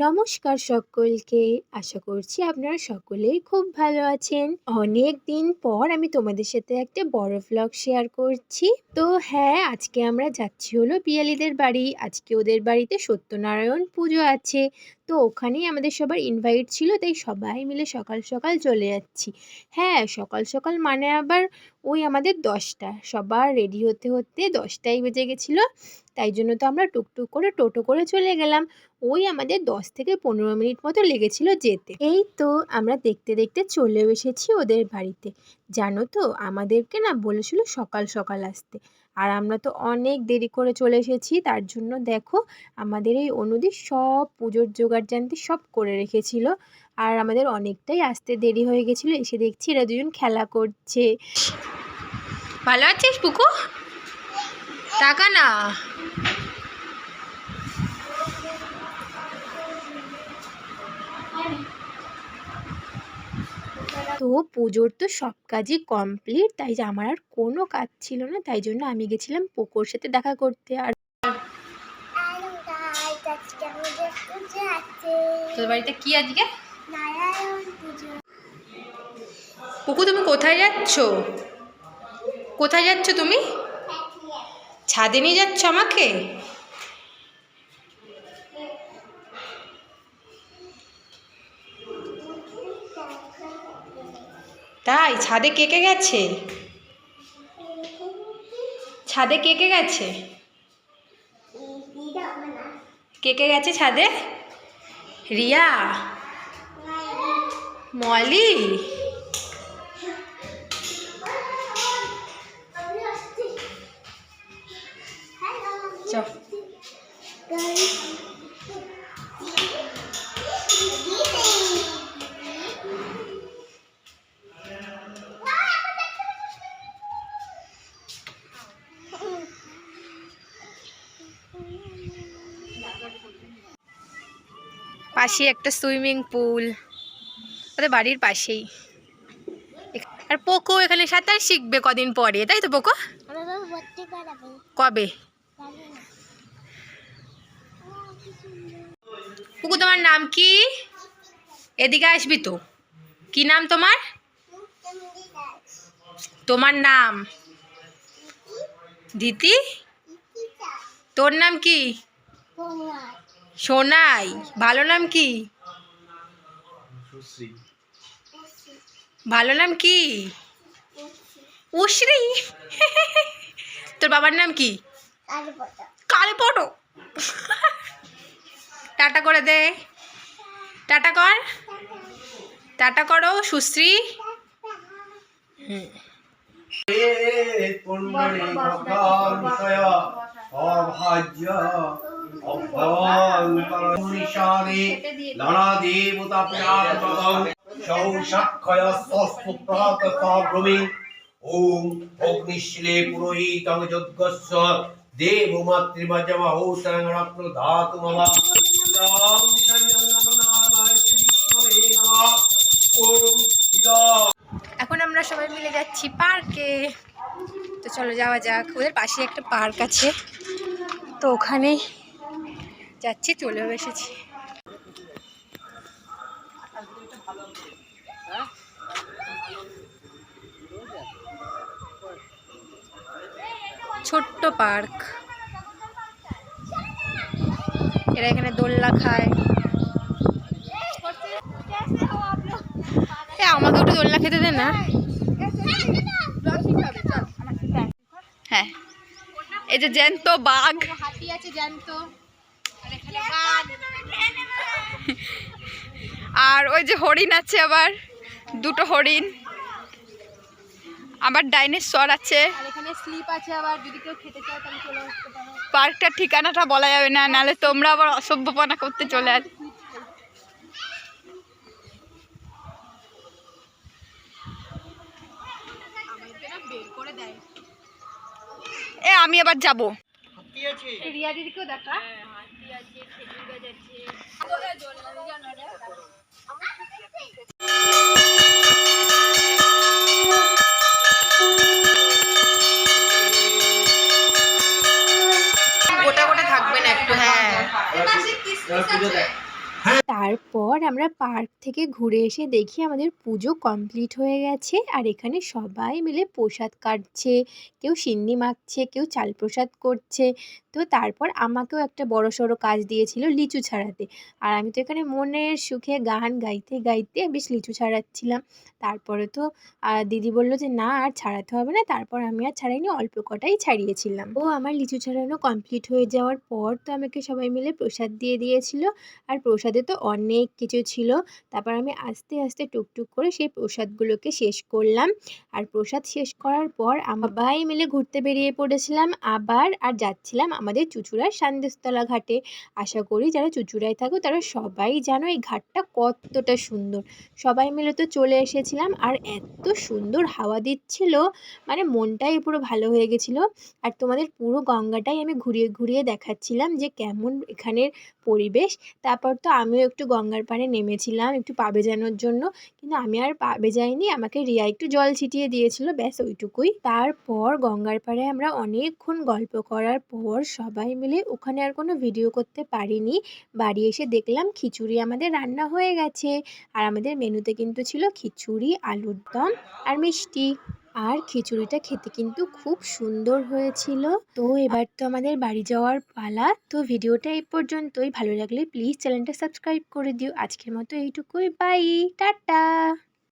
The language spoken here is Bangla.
নমস্কার সকলকে। আশা করছি আপনারা সকলেই খুব ভালো আছেন। অনেক দিন পর আমি তোমাদের সাথে একটা বড় ভ্লগ শেয়ার করছি। তো হ্যাঁ, আজকে আমরা যাচ্ছি হলো পিয়ালিদের বাড়ি। আজকে ওদের বাড়িতে সত্যনারায়ণ পুজো আছে। তো ওখানেই আমাদের সবার ইনভাইট ছিল, তাই সবাই মিলে সকাল সকাল চলে যাচ্ছি। হ্যাঁ, সকাল সকাল মানে আবার ওই আমাদের 10টা, সবার রেডি হতে হতে 10টাই বেজে গেছিলো। তাই জন্য তো আমরা টুকটুক করে টোটো করে চলে গেলাম। ওই আমাদের 10 থেকে 15 মিনিট মতো লেগেছিল যেতে। এই তো আমরা দেখতে দেখতে চলেও এসেছি ওদের বাড়িতে। জানো তো, আমাদেরকে না বলেছিল সকাল সকাল আসতে, আর আমরা তো অনেক দেরি করে চলে এসেছি। তার জন্য দেখো, আমাদের এই অনুদি সব পুজোর জোগাড় জানতে সব করে রেখেছিল, আর আমাদের অনেকটাই আসতে দেরি হয়ে গেছিলো। এসে দেখছি এরা দুজন খেলা করছে। ভালো আছিস পুকু? টাকা না। তো পুজোর তো সব কাজই কমপ্লিট, তাই যে আমার আর কোনো কাজ ছিল না। তাই জন্য আমি গেছিলাম পোকোর সাথে দেখা করতে। আর তোর বাড়িতে কি আজকে? পুকু, তুমি কোথায় যাচ্ছ? কোথায় যাচ্ছ তুমি? ছাদে নিয়ে যাচ্ছ আমাকে? তাই? ছাদে কে কে গেছে? ছাদে কে কে গেছে? কে কে গেছে ছাদে? রিয়া, মলি, চল। পাশে একটা সুইমিং পুল, ওদের বাড়ির পাশেই। আর পোকো এখানে সাঁতার শিখবে কদিন পরে, তাই তো পোকো? কবে? পোকো, তোমার নাম কি? এদিকে আসবি তো। কি নাম তোমার? তোমার নাম? দিতি। তোর নাম কি? সোনাই। ভালো নাম কি? ভালো নাম কি? উশ্রী। তোর বাবার নাম কি? কালীপটো। টাটা করে দে। টাটা কর। টাটা করো সুশ্রী। ওম অগ্নিশীলে পুরোহিতং যজ্ঞস্য দেব মাতৃবাজমহৌতং রত্ন ধাতু মম এখন আমরা সবাই মিলে যাচ্ছি পার্কে। তো চলো যাওয়া যাক। ওদের পাশে একটা পার্ক আছে, তো ওখানে যাচ্ছি, চলেও এসেছি। ছোট্ট পার্ক, এরা এখানে দোলনা খায়। আমাকে একটু দোলনা খেতে দে না। হ্যাঁ, এই যে জ্যান্ত বাঘ, হাতি আছে জ্যান্ত, আর ওই যে হরিণ আছে, আবার দুটো হরিণ, আবার ডাইনোসর আছে। এখানে স্লিপ আছে, আবার যদি কেউ খেতে চায় তাহলে চলে আসতে পারো। পার্কটার ঠিকানাটা বলা যাবে না, নাহলে তোমরা আবার অসভ্যপনা করতে চলে আসবে। এ আমি আবার যাবো। রিয়া দিদিকেও দেখা। গোটা গোটা থাকবে না একটু? হ্যাঁ, তারপর আমরা পার্ক থেকে ঘুরে এসে দেখি আমাদের পুজো কমপ্লিট হয়ে গেছে আর এখানে সবাই মিলে প্রসাদ কাটছে, কেউ সিন্নি মাখছে, কেউ চাল প্রসাদ করছে। তো তারপর আমাকেও একটা বড়সড় কাজ দিয়েছিল লিচু ছাড়াতে। আর আমি তো এখানে মনের সুখে গান গাইতে গাইতে বেশ লিচু ছাড়াচ্ছিলাম। তারপরে তো দিদি বলল যে না আর ছাড়াতে হবে না, তারপর আমি আর ছাড়াইনি, অল্প কটাই ছাড়িয়েছিলাম। ও আমার লিচু ছাড়ানো কমপ্লিট হয়ে যাওয়ার পর তো আমাকে সবাই মিলে প্রসাদ দিয়ে দিয়েছিল। আর প্রসাদে তো অনেক কিছু ছিল। তারপর আমি আস্তে আস্তে টুকটুক করে সেই প্রসাদগুলোকে শেষ করলাম। আর প্রসাদ শেষ করার পর সবাই মিলে ঘুরতে বেরিয়ে পড়েছিলাম আবার, আর যাচ্ছিলাম আমাদের চুঁচুড়ার সান্দেশতলা ঘাটে। আশা করি যারা চুঁচুড়ায় থাকো তারা সবাই জানো এই ঘাটটা কতটা সুন্দর। সবাই মিলে তো চলে এসেছিলাম আর এত সুন্দর হাওয়া দিচ্ছিল, মানে মনটাই পুরো ভালো হয়ে গেছিল। আর তোমাদের পুরো গঙ্গাটাই আমি ঘুরিয়ে ঘুরিয়ে দেখাচ্ছিলাম যে কেমন এখানের পরিবেশ। তারপর তো আমিও একটু গঙ্গার পাড়ে নেমেছিলাম একটু পা ভেজানোর জন্য, কিন্তু আমি আর পা ভেজাইনি, আমাকে রিয়া একটু জল ছিটিয়ে দিয়েছিল, ব্যাস ওইটুকুই। তারপর গঙ্গার পাড়ে আমরা অনেকক্ষণ গল্প করার পর সবাই মিলে ওখানে আর কোনো ভিডিও করতে পারিনি। বাড়ি এসে দেখলাম খিচুড়ি আমাদের রান্না হয়ে গেছে। আর আমাদের মেনুতে কিন্তু ছিল খিচুড়ি, আলুর দম আর মিষ্টি। আর খিচুড়িটা খেতে কিন্তু খুব সুন্দর হয়েছিল। তো এবার তো আমাদের বাড়ি যাওয়ার পালা। তো ভিডিওটা এই পর্যন্তই, ভালো লাগলে প্লিজ চ্যানেলটা সাবস্ক্রাইব করে দিও। আজকের মতো এইটুকুই, বাই, টাটা।